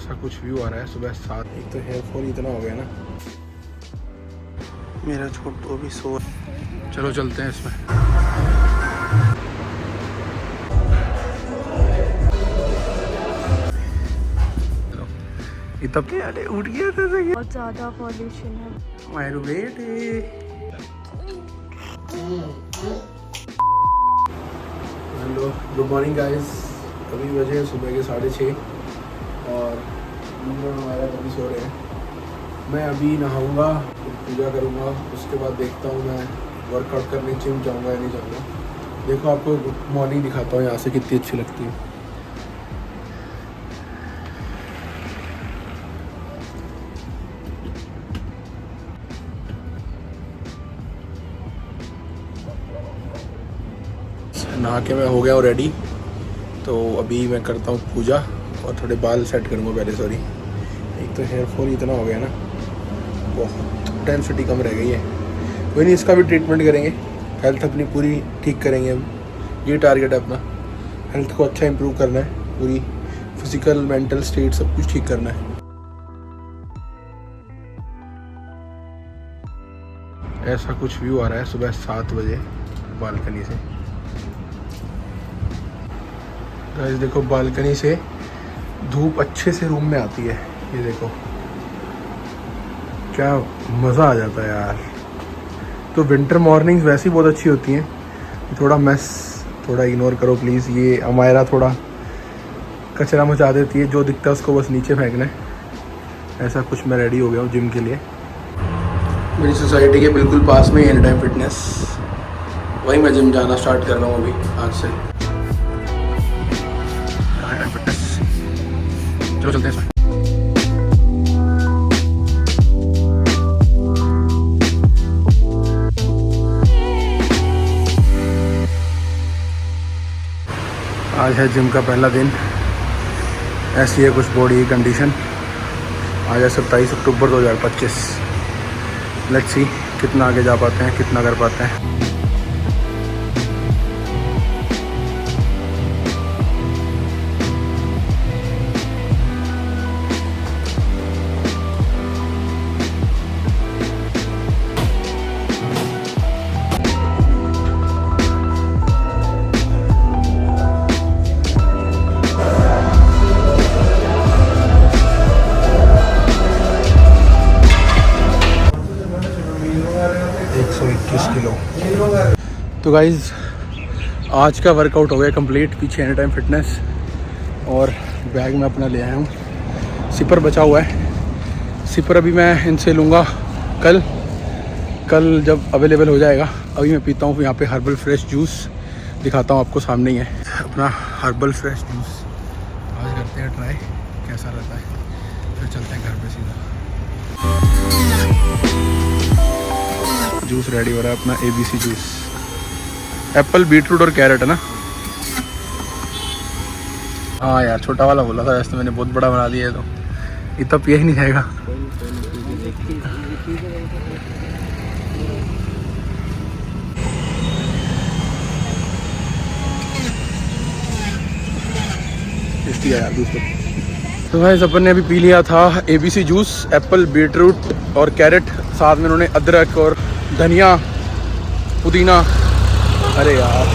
ऐसा कुछ व्यू आ रहा है सुबह 7। एक तो हेयर फॉल इतना हो गया ना। मेरा छोटू अभी सो। चलो चलते हैं इसमें। इतना अरे उठ गया था। बहुत ज़्यादा पॉल्यूशन है। मायरू बेटे। Hello good morning guys. अभी बजे सुबह के 6:30 और हमारा अभी सो रहे हैं। मैं अभी नहाऊंगा, पूजा करूंगा, उसके बाद देखता हूँ मैं वर्कआउट करने जिम जाऊंगा या नहीं जाऊंगा। देखो आपको मॉर्निंग दिखाता हूँ यहाँ से कितनी अच्छी लगती है। नहा के मैं हो गया हूँ रेडी। तो अभी मैं करता हूँ पूजा और थोड़े बाल सेट करूँगा पहले। सॉरी, एक तो हेयर फॉल इतना हो गया ना, बहुत डेंसिटी कम रह गई है। कोई नहीं, इसका भी ट्रीटमेंट करेंगे। हेल्थ अपनी पूरी ठीक करेंगे हम। ये टारगेट है अपना, हेल्थ को अच्छा इंप्रूव करना है। पूरी फिजिकल मेंटल स्टेट सब कुछ ठीक करना है। ऐसा कुछ व्यू आ रहा है सुबह 7 बजे बालकनी से। गाइस देखो, बालकनी से धूप अच्छे से रूम में आती है। ये देखो क्या मज़ा आ जाता है यार। तो विंटर मॉर्निंग्स वैसी बहुत अच्छी होती हैं। थोड़ा मेस थोड़ा इग्नोर करो प्लीज़। ये अमायरा थोड़ा कचरा मचा देती है, जो दिखता है उसको बस नीचे फेंकना है। ऐसा कुछ मैं रेडी हो गया हूँ जिम के लिए। मेरी सोसाइटी के बिल्कुल पास में एनी टाइम फिटनेस, वहीं मैं जिम जाना स्टार्ट कर रहा हूँ अभी आज से। चलो चलते हैं इसमें। आज है जिम का पहला दिन। ऐसी है कुछ बॉडी की कंडीशन। आज है 27 अक्टूबर 2025। लेट्स सी कितना आगे जा पाते हैं, कितना कर पाते हैं। तो गाइज़ आज का वर्कआउट हो गया कंप्लीट। पीछे एनी टाइम फिटनेस और बैग में अपना ले आया हूँ। सिपर बचा हुआ है। सिपर अभी मैं इनसे लूँगा कल जब अवेलेबल हो जाएगा। अभी मैं पीता हूँ यहाँ पे हर्बल फ्रेश जूस। दिखाता हूँ आपको, सामने ही है अपना हर्बल फ्रेश जूस। आज करते हैं ट्राई कैसा रहता है, फिर चलते हैं घर पे सीधा। जूस रेडी हो रहा है अपना ABC जूस। एप्पल, बीटरूट और कैरेट है ना। हाँ यार, छोटा वाला बोला था वैसे, मैंने बहुत बड़ा बना दिया है। तो इतना पिया ही नहीं जाएगा। टेस्टी है यार जूस तो भाई अपन ने अभी पी लिया था ABC जूस। एप्पल, बीटरूट और कैरेट, साथ में उन्होंने अदरक और धनिया, पुदीना। अरे यार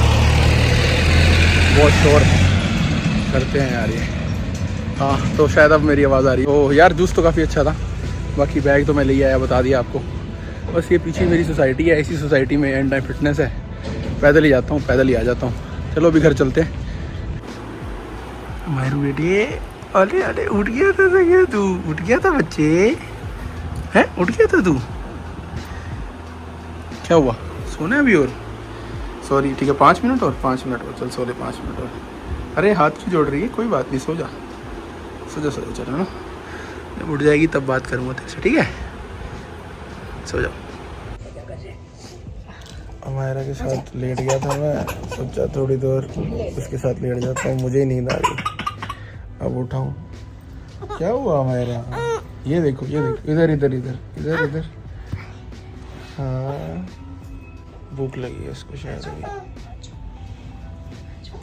बहुत शोर करते हैं यार ये। हाँ तो शायद अब मेरी आवाज़ आ रही है। तो यार जूस तो काफ़ी अच्छा था। बाकी बैग तो मैं ले आया, बता दिया आपको। बस ये पीछे मेरी सोसाइटी है, इसी सोसाइटी में एनी टाइम फिटनेस है। पैदल ही जाता हूँ, पैदल ही आ जाता हूँ। चलो अभी घर चलते हैं। मारू बेटे, अरे अरे उठ गया था क्या तू? उठ गया था बच्चे हैं? उठ गया था तू? क्या हुआ? सोना है अभी और? सॉरी ठीक है, 5 मिनट और 5 मिनट और। चल सो ले 5 मिनट और। अरे हाथ क्यों जोड़ रही है? कोई बात नहीं, सो जा सो जा सो जा। चलो ना, जब उठ जाएगी तब बात करूँगा तेरे से, ठीक है? सो जाओ। अमायरा के साथ लेट गया था मैं, सोचा थोड़ी देर उसके साथ लेट जाता हूँ। मुझे ही नींद आ गई, अब उठाऊँ। क्या हुआ अमायरा? ये देखो ये देखो, इधर इधर इधर इधर इधर। हाँ भूख लगी है इसको शायद अभी।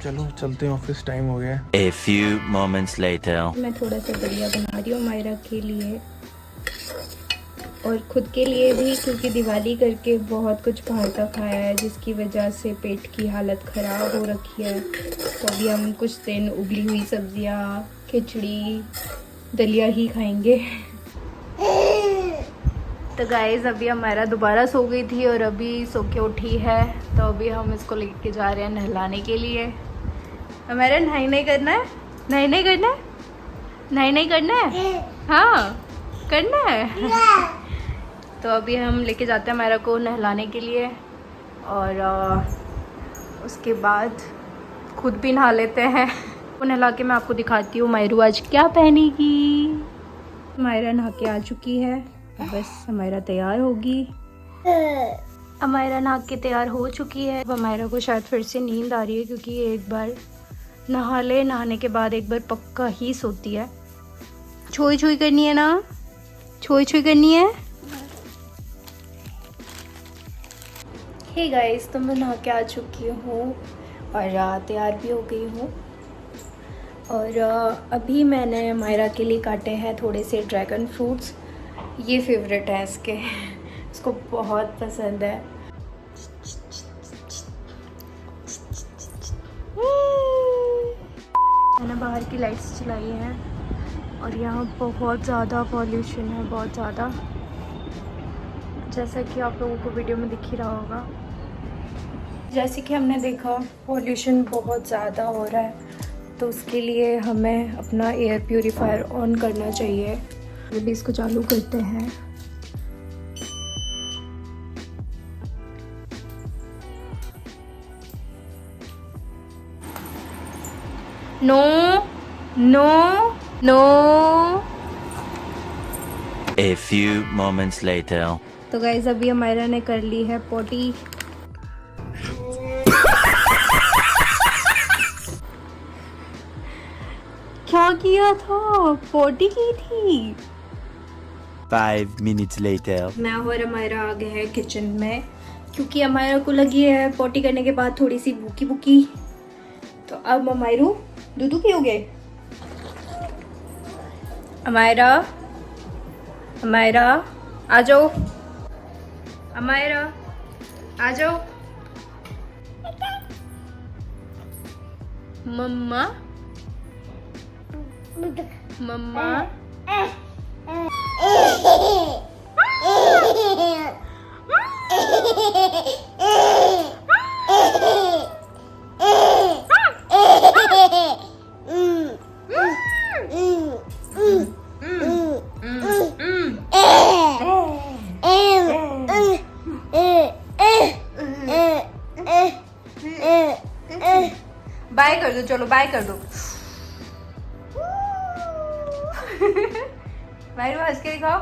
चलो चलते हैं ऑफिस, टाइम हो गया है। A few moments later. मैं थोड़ा सा दलिया बना रही हूँ मायरा के लिए और खुद के लिए भी, क्योंकि दिवाली करके बहुत कुछ बाहर का खाया है जिसकी वजह से पेट की हालत ख़राब हो रखी है। तो अभी हम कुछ दिन उबली हुई सब्जियाँ, खिचड़ी, दलिया ही खाएंगे। तो गाइस अभी हमारा दोबारा सो गई थी और अभी सो के उठी है, तो अभी हम इसको लेके जा रहे हैं नहलाने के लिए। हमारा नहाई नहीं करना है, नहाई नहीं करना है, नहाई नहीं करना है, हाँ करना है। तो अभी हम लेके जाते हैं हमारा को नहलाने के लिए और उसके बाद खुद भी नहा लेते हैं। वो नहला के मैं आपको दिखाती हूँ मायरू आज क्या पहनेगी। मायरा नहा के आ चुकी है, बस हमारा तैयार होगी। हमारा नहा के तैयार हो चुकी है। अब हमारा को शायद फिर से नींद आ रही है, क्योंकि ये एक बार नहा ले, नहाने के बाद एक बार पक्का ही सोती है। छोई छोई करनी है ना, छोई छोई करनी है। हे गाइस, तो मैं नहा के आ चुकी हूँ और तैयार भी हो गई हूँ। और अभी मैंने मायरा के लिए काटे हैं थोड़े से ड्रैगन फ्रूट्स। ये फेवरेट है इसके, इसको बहुत पसंद है। मैंने बाहर की लाइट्स चलाई हैं और यहाँ बहुत ज़्यादा पॉल्यूशन है, बहुत ज़्यादा, जैसा कि आप लोगों को वीडियो में दिख ही रहा होगा। जैसे कि हमने देखा पॉल्यूशन बहुत ज़्यादा हो रहा है, तो उसके लिए हमें अपना एयर प्यूरीफायर ऑन करना चाहिए। अभी इसको चालू करते हैं। No no no. A few moments later. तो गाइस अभी हमारा ने कर ली है पोटी। क्या किया था? पोटी की थी। 5 minutes later. मैं और हमारा आ गए हैं किचन में, क्योंकि हमारा को लगी है पोटी करने के बाद थोड़ी सी भूखी भूखी। तो अब हमारू दूध पियोगे? हमारा हमारा आ जाओ, हमारा आ जाओ। मम्मा मम्मा बाय कर दो, चलो बाय कर दो। मायरू हंस के दिखाओ।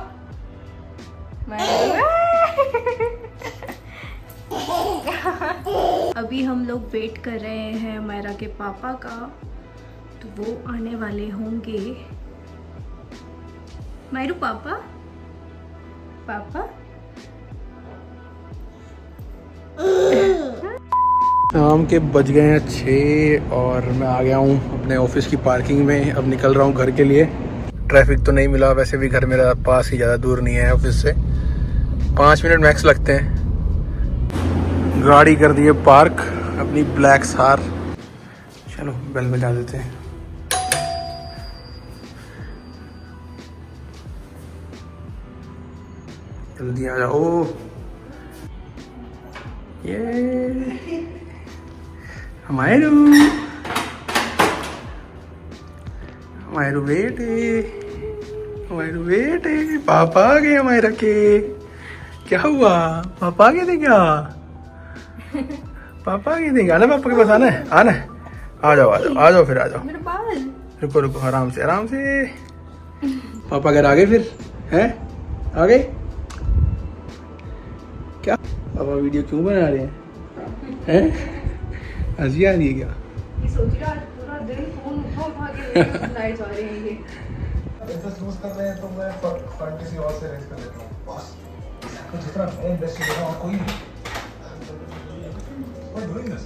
अभी हम लोग वेट कर रहे हैं मायरा के पापा का, तो वो आने वाले होंगे। मायरू पापा पापा। शाम के बज गए हैं 6 और मैं आ गया हूँ अपने ऑफिस की पार्किंग में। अब निकल रहा हूँ घर के लिए। ट्रैफिक तो नहीं मिला, वैसे भी घर मेरा पास ही, ज़्यादा दूर नहीं है ऑफिस से, 5 मिनट मैक्स लगते हैं। गाड़ी कर दी है पार्क अपनी ब्लैक थार। चलो बेल बजा देते हैं। जल्दी आ जाओ। ये हमारू हमारू बेटे, हमारू बेटे, पापा आ गए हमारा के। क्या हुआ? पापा आ गए थे क्या? पापा आ गए थे? आना पापा के पास, आना है, आना है। आ जाओ आ जाओ आ जाओ, फिर आ जाओ। मेरे बाल। रुको रुको, आराम से आराम से। पापा घर आ गए फिर? हैं आ गए? क्या पापा वीडियो क्यों बना रहे हैं? हंसी आ रही है क्या? ये सोच रहा है पूरा दिन फोन उठा के लाइट्स आ रही हैं ये। इंटरेस्ट लूज कर रहे हैं तो मैं फंड किसी और से रेज कर लेता हूँ बस। तो जितना मैं इन्वेस्ट कर रहा हूँ कोई नहीं। We're doing this.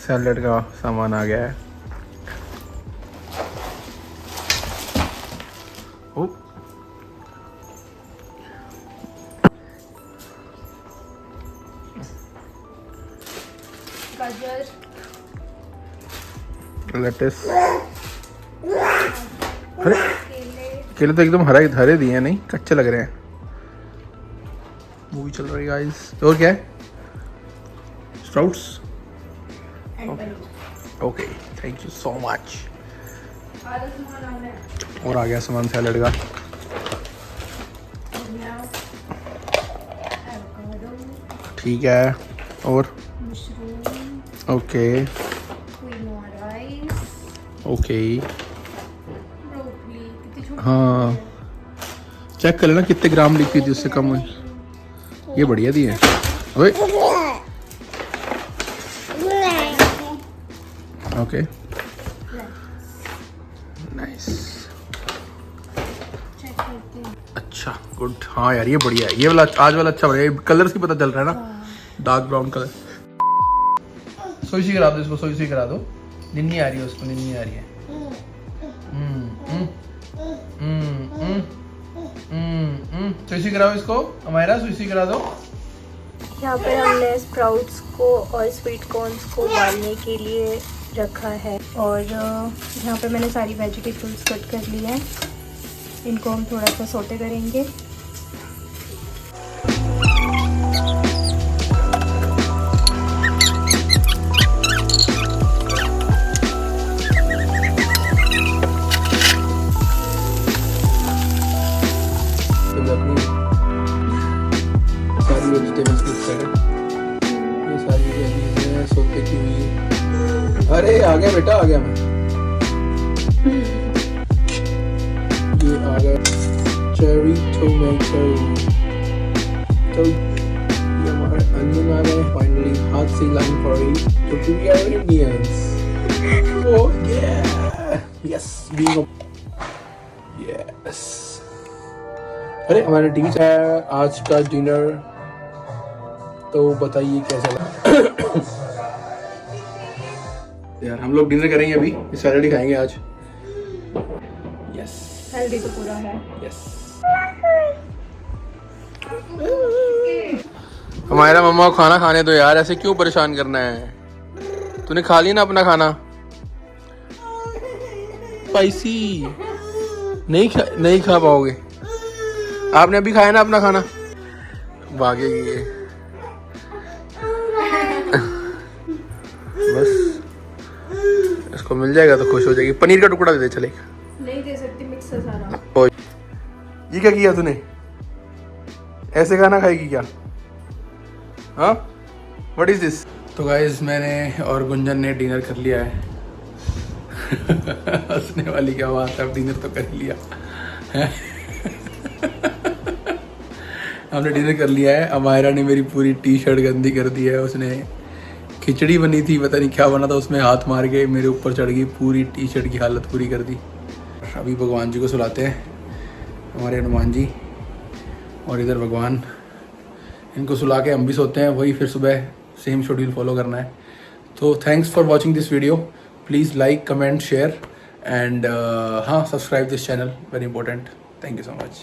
सैलेड का सामान आ गया है। ओ गाजर, लेट्स। अरे केले, केले तो एकदम हरे दिए हैं, नहीं कच्चे लग रहे हैं। मूवी चल रही है गाइस। और क्या है? Sprouts. And paneer. Okay, thank you so much. आधा सामान आ गया। और आ गया सामान सैलेड का। एवोकाडो, ठीक है। और mushroom, okay quinoa rice, okay. Broccoli, कितनी छोटी हाँ है। चेक कर लेना कितने ग्राम लिखी थी, उससे कम हुई। ये बढ़िया दी है। ओए ओके नाइस। चेक करते हैं। अच्छा गुड। हाँ यार ये बढ़िया है, ये वाला आज वाला अच्छा बढ़िया। कलर से पता चल रहा है ना, डार्क ब्राउन कलर। सोई करा दो इसको, सोई करा दो। निन्नी आ रही है उसको, निन्नी आ रही है। सुई कराओ इसको, अमायरा सुई करा दो। यहाँ पे हमने स्प्राउट्स को और स्वीट कॉर्न्स को उबालने के लिए रखा है, और यहाँ पे मैंने सारी वेजिटेबल्स कट कर ली है। इनको हम थोड़ा सा सोटे करेंगे। सारी वेजिटेबल्स मिक्स करें। ये सारी वेजिटेबल्स हैं सोते की हुई। अरे आ गया बेटा, आ गया मैं। ये आ गया चेरी टोमेटो। तो ये हमारे अनियन आ गए फाइनली, हाथ से लाइन फॉर इट क्योंकि वी आर इंडियंस। ओह या यस बीइंग यस। अरे हमारे टीचर है आज का डिनर, तो बताइए कैसा लगा। यार हम लोग डिनर करेंगे अभी, सैलड ही खाएंगे आज। यस हेल्दी तो पूरा है। यस। हमारा मम्मा को खाना खाने दो यार, ऐसे क्यों परेशान करना है। तूने खा लिया ना अपना खाना। स्पाइसी नहीं खा पाओगे। आपने अभी खाया ना अपना खाना, भागेगी ये। बस इसको मिल जाएगा तो खुश हो जाएगी। पनीर का टुकड़ा दे दे चलेगा। नहीं दे सकती, मिक्स है सारा। ओए ये क्या किया तूने, ऐसे खाना खाएगी क्या? हाँ व्हाट इज दिस? तो गाइस मैंने और गुंजन ने डिनर कर लिया है। हंसने वाली क्या बात है, अब डिनर तो कर लिया है। हमने डिनर कर लिया है। अमायरा ने मेरी पूरी टी शर्ट गंदी कर दी है। उसने खिचड़ी बनी थी, पता नहीं क्या बना था, उसमें हाथ मार के मेरे ऊपर चढ़ गई, पूरी टी शर्ट की हालत पूरी कर दी। अभी भगवान जी को सुलाते हैं, हमारे हनुमान जी, और इधर भगवान। इनको सुला के हम भी सोते हैं, वही फिर सुबह सेम शेड्यूल फॉलो करना है। तो thanks for watching this video. Please like comment share and हाँ subscribe this channel, very important. Thank you so much.